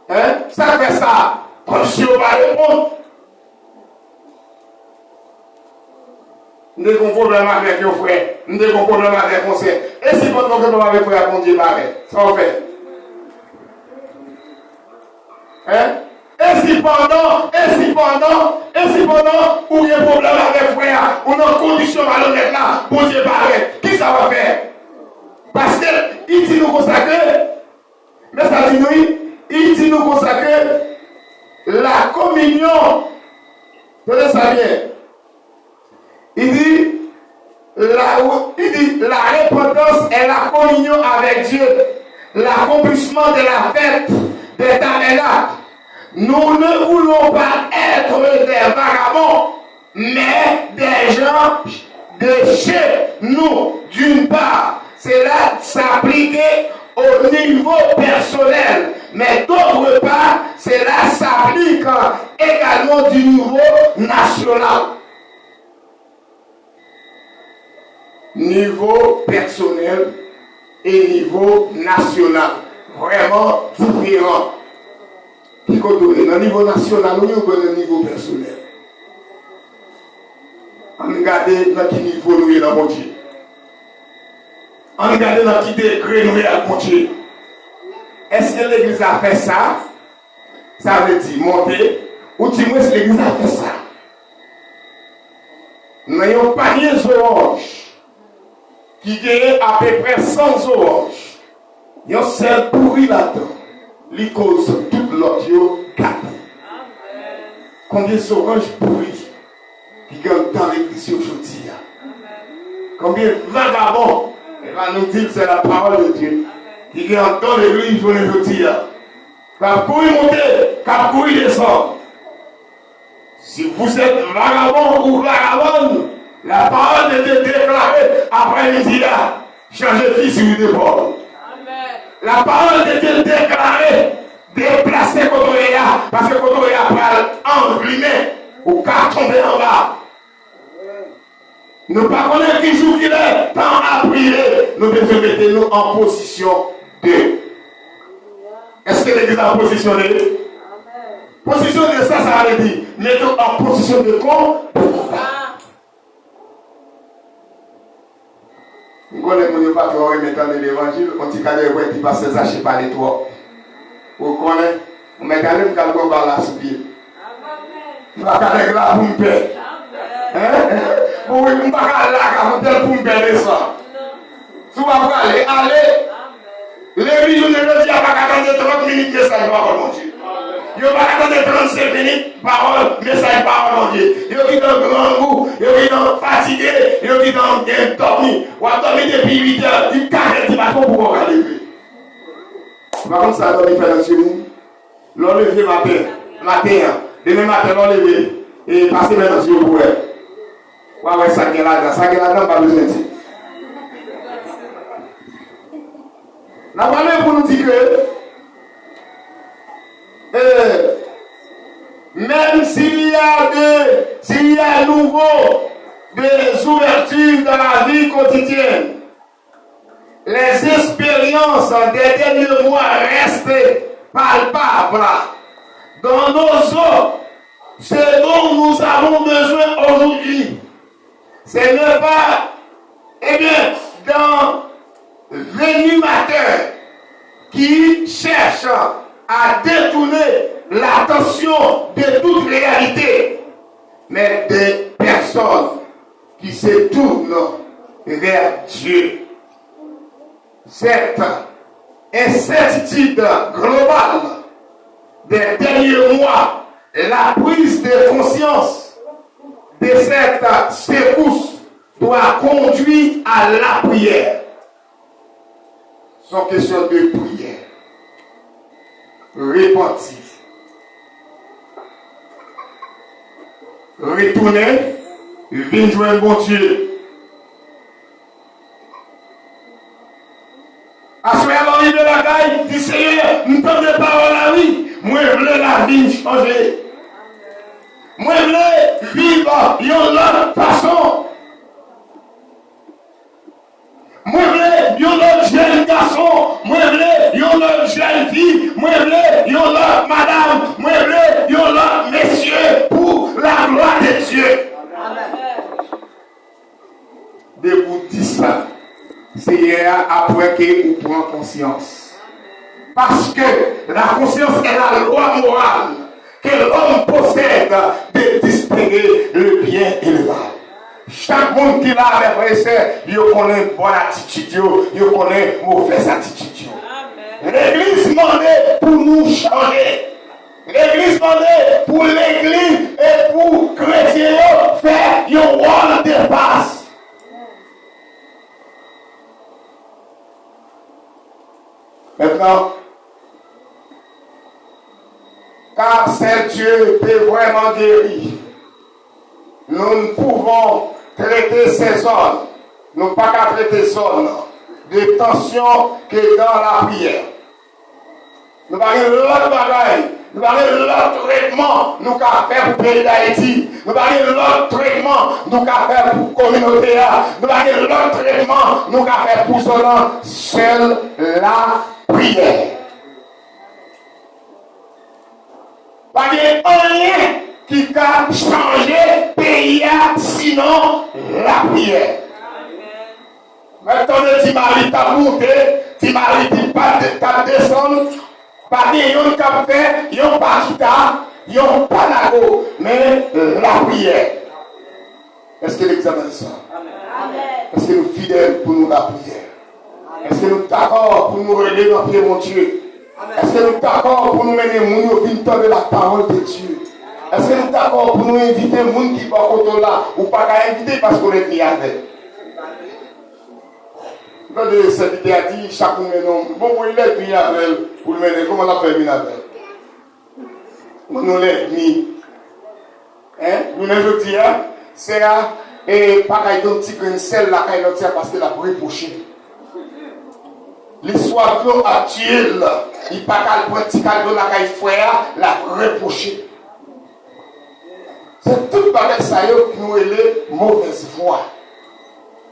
Hein? Ça fait ça. Comme si on va répondre. Nous avons un problème avec nos frères. Nous avons un problème avec nos frères. Et si votre problème avec nos frères, on dit pareil. Ça on fait. Hein? Et si pendant, où il y a un problème avec frère, on a une condition malhonnête là, pour Dieu pareil. Qui ça va faire? Parce qu'il dit nous consacrer, mais ça dit nous, il dit nous consacrer la communion. Tenez ça bien. Il dit la repentance est la communion avec Dieu, l'accomplissement de la fête des tabernacles. Nous ne voulons pas être des vagabonds, mais des gens de chez nous. D'une part, cela s'appliquait au niveau personnel, mais d'autre part, cela s'applique également du niveau national. Niveau personnel et niveau national. Vraiment différent. Qui côtoie dans le niveau national, nous avons le niveau personnel. On regarde dans quel niveau nous sommes dans mon Dieu. On regarde dans quel degré nous sommes dans mon Dieu. Est-ce que l'église a fait ça? Ça veut dire monter. Ou dis-moi si l'église a fait ça. Nous avons un panier d'oranges qui gagne à peu près 100 oranges. Il y a un seul pourri là-dedans. Les causes toute l'autre gâté. Combien d'oranges pourries qui gagnent dans l'église aujourd'hui? Combien de vagabonds, il va nous dire que c'est la parole de Dieu, qui gagnent dans l'église aujourd'hui? Quand courir monter, quand courir descendre. Si vous êtes vagabond ou vagabonde, la parole de Dieu déclarée après-midi là, changez de vie sur une épaule. La parole de Dieu déclarée, déplacez Kotoya, parce que Kotoya va envlimer ou qu'à tomber en bas. Nous ne pouvons pas qui joue qu'il est, tant à prier, nous devons mettre nous en position de. Est-ce que l'église est en position de? Position de ça, ça veut dire, mettons en position de quoi? Nous connaissons les patrons mettant de l'évangile, on dit qu'il qui passe ses achats par les toits. Vous connaissez? On met quand même quelqu'un par la soupier. On va faire là pour me payer. Vous ne pouvez pas là pour me payer ça. Si vous allez, l'église ne dit pas attendre 30 minutes de message parole, mon Dieu. Il ne va pas attendre 35 minutes parole, message parole, mon Dieu. Il y a dans grand goût, il y a fatigué, il y a dans dormi. Ou à dormir depuis 8 heures, il carré, il va pas pouvoir lever. Par contre, ça donne différence chez nous. L'enlever matin, demain matin, l'enlever et passer maintenant sur le poulet. Ouais, ça qui est là-dedans, pas besoin de dire. La parole pour nous dire que même s'il y a à nouveau des ouvertures dans la vie quotidienne, les expériences des derniers mois restent palpables dans nos eaux. Ce dont nous avons besoin aujourd'hui, ce n'est pas, dans l'animateur qui cherchent à détourner l'attention de toute réalité, mais des personnes qui se tournent vers Dieu. Cette incertitude globale des derniers mois, la prise de conscience de cette secousse doit conduire à la prière. Sont question de prière. Repentir. Retourner, venir joindre bon Dieu. À ce moment-là, de la caille, dit Seigneur, nous sommes des paroles à vie. Moi, je veux la vie changer. Moi, je veux vivre d'une autre façon. Moi, je veux d'une autre jeune garçon. Moi, je veux d'une autre jeune fille. Moi, je veux d'une autre madame. Moi, je veux d'une autre messieurs pour la gloire de Dieu. De vous dire ça, c'est après que vous prenez conscience. Parce que la conscience est la loi morale que l'homme possède de distinguer le bien et le mal. Chaque monde qui l'a avec frère, il connaît bonne attitude, il connaît mauvaise attitude. L'église demandait pour nous changer. L'église demandait pour l'église et pour chrétiens faire un rôle de base. Maintenant, car c'est Dieu qui est vraiment guéri, nous ne pouvons traiter ces zones, nous pas qu'à traiter ces zones de tension que dans la prière. Nous parlons de l'autre bagaille, nous parlons de l'autre traitement, nous qu'à faire pour le pays d'Haïti, nous parlons de l'autre traitement, nous qu'à faire pour la communauté, nous parlons de l'autre traitement, nous qu'à faire pour cela, seule la prière. Pas de rien qui a changé le pays sinon la prière. Maintenant, le Timari t'a monté, Timari dit pas de descendre, pas de yon qui a fait, yon pas kita, yon pas nago, mais la prière. Est-ce que l'examen est ça? Est-ce que nous sommes fidèles pour nous la prière? Est-ce que nous sommes d'accord pour nous relayer dans pied mon Dieu? Est-ce que nous sommes d'accord pour nous mener moun au vingt de la parole de Dieu? Est-ce que nous sommes d'accord pour nous inviter moun qui va côté là ou pas qu'à inviter parce qu'on est mis avec? Quand le serviteur a dit chaque monde bon il est mis avec pour le mener comment on a fait mis avec? Nous l'avons mis. Hein? Nous l'avons dit c'est là et pas qu'à un petit grain de sel là qu'à l'autre parce que la reproché. L'histoire actuelle, il n'y a pas qu'à le petit cadeau là qu'il faut la reprocher. C'est tout bagage ça qui nous est mauvaise foi.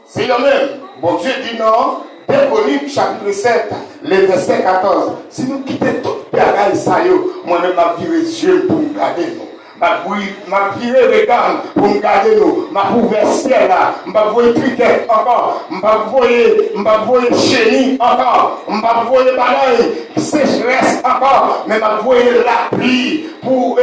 C'est le même. Bon Dieu dit non, Déconis chapitre 7, le verset 14. Si nous quittons tout bagage ça moi-même m'a viré Dieu pour nous garder nous. M'a viré regard pour me garder nous. M'a ouvert ciel là. M'a voyé cricket encore. M'a voyé chenille encore. M'a voyé balaye, sécheresse encore. Mais m'a voyé la pluie pour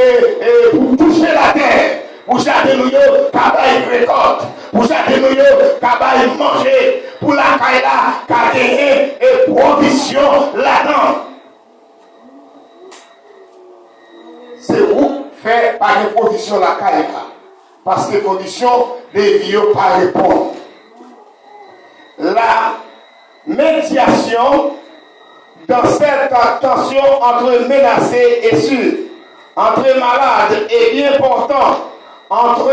toucher la terre. Pour garder nous, cabaye récolte. Pour garder nous, cabaye manger. Pour la caille là, gagner et provision là-dedans. C'est vous faire par les conditions la caille là. Parce que les conditions de vie pas répondre. La médiation dans cette tension entre menacés et sûrs, entre malades et bien portants, entre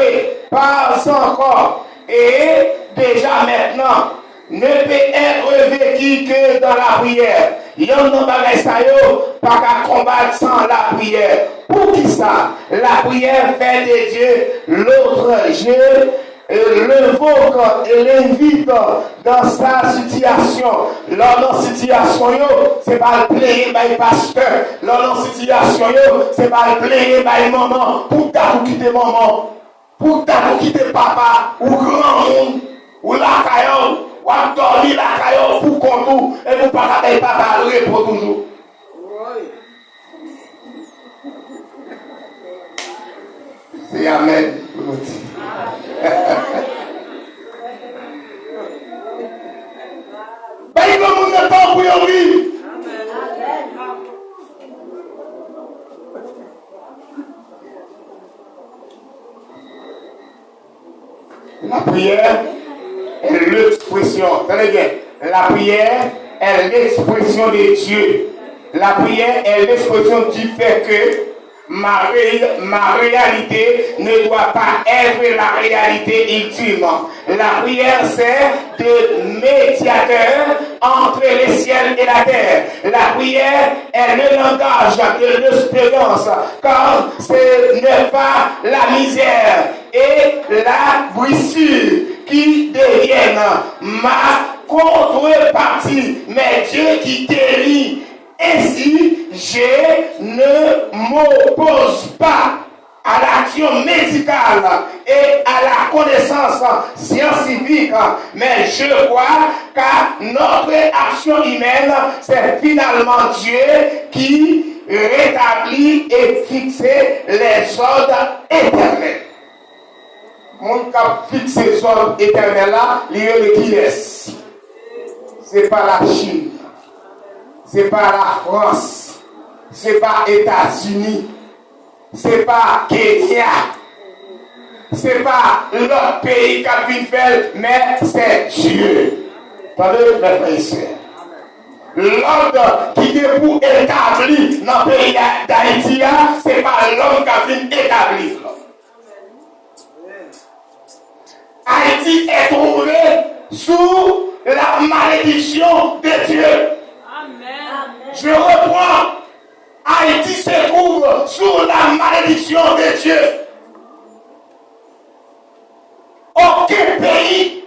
pas encore et déjà maintenant, ne peut être vécu que dans la prière. Yon non bagay sa yo, pas qu'à combattre sans la prière. Pour qui ça? La prière fait de Dieu l'autre Dieu. L'évoque et l'invite dans sa situation. Dans la situation, c'est pas le player by pasteur. Dans la situation, c'est pas le player by maman. Pour ta quitter maman, pour ta quitter papa, ou grand monde, ou la caillon, ou à dormir la caillou pour contour et vous pas parler pour toujours. C'est Amen. Ben, il va vous mettre pour y vivre. La prière est l'expression, tenez bien, la prière est l'expression de Dieu. La prière est l'expression du fait que ma réalité ne doit pas être la réalité ultime. La prière sert de médiateur entre les ciels et la terre. La prière est le langage de l'espérance, car ce n'est pas la misère et la brissure qui deviennent ma contrepartie, mais Dieu qui guérit. Ainsi, je ne m'oppose pas à l'action médicale et à la connaissance scientifique, mais je crois qu'à notre action humaine, c'est finalement Dieu qui rétablit et fixe les ordres éternels. Mon cap fixe les ordres éternels là, il y a le qui est. C'est pas la Chine. C'est pas la France, c'est pas États-Unis, c'est pas Kenya, c'est pas l'autre pays qui a pu faire, mais c'est Dieu. Attendez, mes frères et sœurs. L'ordre qui est pour établir dans le pays d'Haïti, c'est pas l'homme qui a pu établir. Haïti est tombé sous la malédiction de Dieu. Je reprends. Haïti se trouve sous la malédiction de Dieu. Aucun pays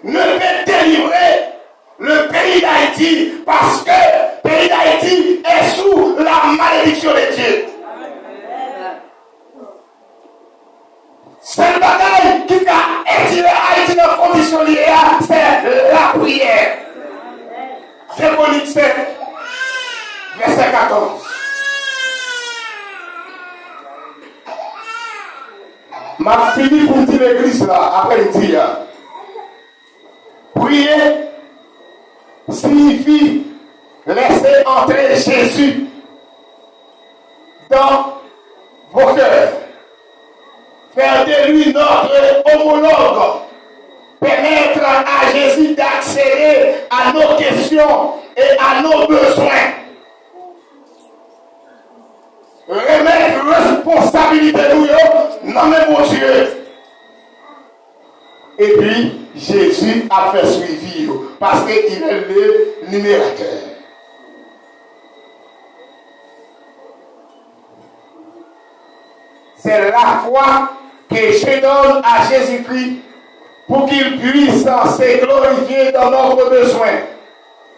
ne peut délivrer le pays d'Haïti parce que le pays d'Haïti est sous la malédiction de Dieu. C'est le bagaille qui a étiré Haïti dans la condition liée, c'est la prière. Chroniques 7. Verset 14. Ma fini pour dire l'église là, après le dire. Prier signifie laisser entrer Jésus dans vos cœurs. Faire de lui notre homologue. Permettre à Jésus d'accéder à nos questions et à nos besoins. Remettre responsabilité nous dans mon Dieu. Et puis, Jésus a fait suivi parce qu'il est le numérateur. C'est la foi que je donne à Jésus-Christ pour qu'il puisse se glorifier dans notre besoin.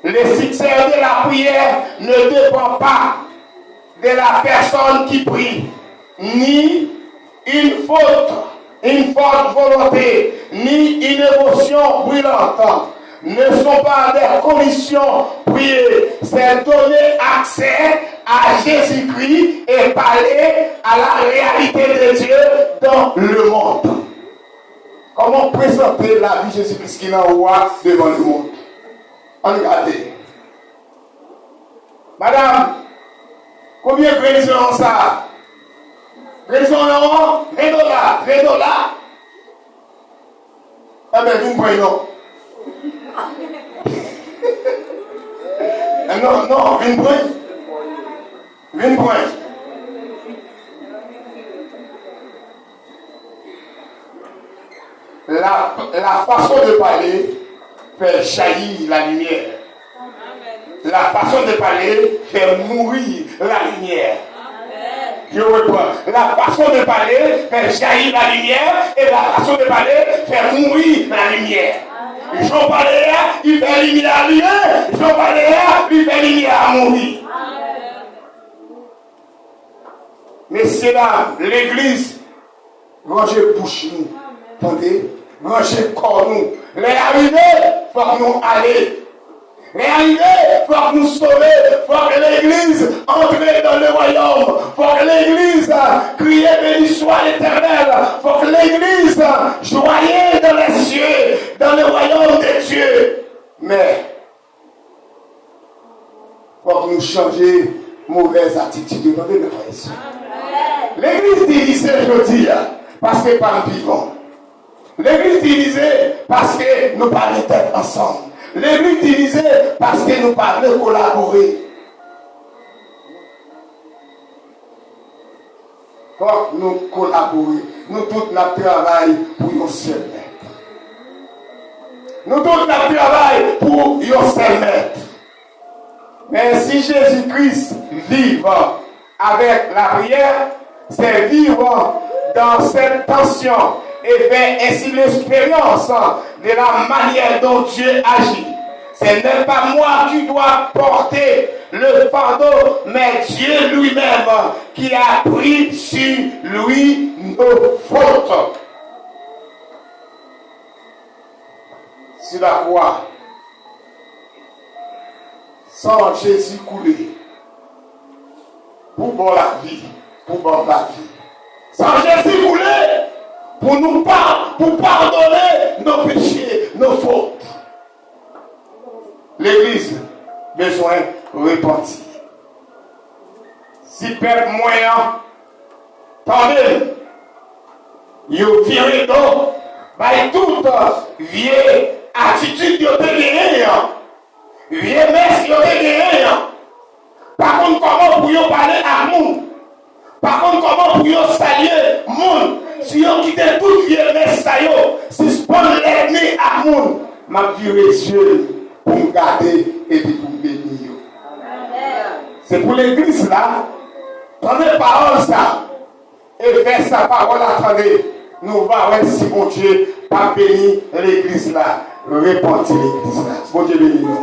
Le succès de la prière ne dépend pas de la personne qui prie, ni une forte volonté, ni une émotion brûlante. Ne sont pas des conditions priées. C'est donner accès à Jésus-Christ et parler à la réalité de Dieu dans le monde. Comment présenter la vie de Jésus-Christ qui est en roi devant le monde? Regardez. Madame, combien de grains ont ça? Grains ont $20, $20. Eh bien, vous me prenez non. Non, une pointe. Une pointe. La façon de parler fait jaillir la lumière. La façon de parler fait mourir la lumière. Je reprends. La façon de parler fait jaillir la lumière et la façon de parler fait mourir la lumière. Jean parlait, il fait lumière à lui, Jean parlait, il fait lumière à mourir. Messieurs, dames, l'église, Roger Bouchou, attendez, ranger corps nous. Les arrivés, il faut que nous aller. Les arrivés, il faut que nous sauver. Il faut que l'église entre dans le royaume. Il faut que l'église crie béni soit l'Éternel. Il faut que l'église joyeuse dans les cieux, dans le royaume de Dieu. Mais il faut que nous changions mauvaise attitude dans le frères. L'église divisée, je dis, parce que pas vivant. L'église divisée parce que nous parlons d'être ensemble. L'église divisée parce que nous parlons collaborer. Quand nous collaborons, nous tous notre travail pour un seul maître. Nous tous notre travail pour un seul maître. Mais si Jésus-Christ vit avec la prière, c'est vivre dans cette tension et faire ainsi l'expérience de la manière dont Dieu agit. Ce n'est pas moi qui dois porter le fardeau, mais Dieu lui-même qui a pris sur lui nos fautes. Sur la croix, sans Jésus coulé, pour bon la vie, pour bon la vie. Sans Jésus coulé, pour pardonner nos péchés, nos fautes. L'église besoin repentir. Si peuple moyen, attendez, il viré d'eau, by toute vieille attitude de gagné, vieille messe de gagné. Par contre, comment pour parler à nous? Par contre, comment pour saluer monde? Si on quitte toute vieille messe, si je prends l'ennemi à monde, m'a viré les yeux pour me garder et puis pour me bénir. C'est pour l'église là, prenez parole ça, et faites sa parole, attendez. Nous allons, si mon Dieu, pas bénir l'église là, répandre l'église là. Bon Dieu bénit nous.